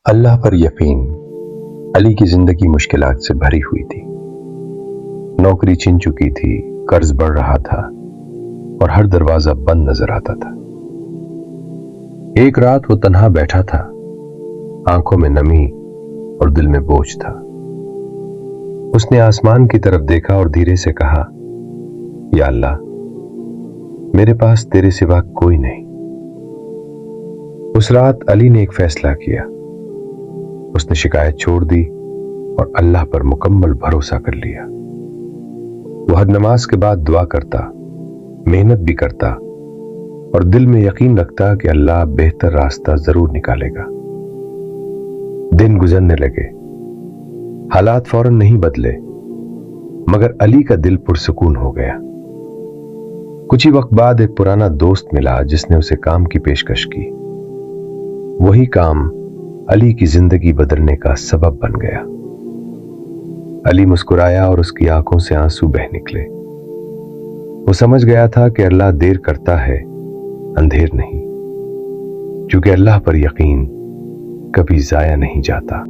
اللہ پر یقین علی کی زندگی مشکلات سے بھری ہوئی تھی۔ نوکری چھن چکی تھی، قرض بڑھ رہا تھا اور ہر دروازہ بند نظر آتا تھا۔ ایک رات وہ تنہا بیٹھا تھا، آنکھوں میں نمی اور دل میں بوجھ تھا۔ اس نے آسمان کی طرف دیکھا اور دھیرے سے کہا، یا اللہ، میرے پاس تیرے سوا کوئی نہیں۔ اس رات علی نے ایک فیصلہ کیا۔ اس نے شکایت چھوڑ دی اور اللہ پر مکمل بھروسہ کر لیا۔ وہ ہر نماز کے بعد دعا کرتا، محنت بھی کرتا اور دل میں یقین رکھتا کہ اللہ بہتر راستہ ضرور نکالے گا۔ دن گزرنے لگے، حالات فوراً نہیں بدلے، مگر علی کا دل پرسکون ہو گیا۔ کچھ ہی وقت بعد ایک پرانا دوست ملا جس نے اسے کام کی پیشکش کی۔ وہی کام علی کی زندگی بدلنے کا سبب بن گیا۔ علی مسکرایا اور اس کی آنکھوں سے آنسو بہہ نکلے۔ وہ سمجھ گیا تھا کہ اللہ دیر کرتا ہے، اندھیر نہیں، کیونکہ اللہ پر یقین کبھی ضائع نہیں جاتا۔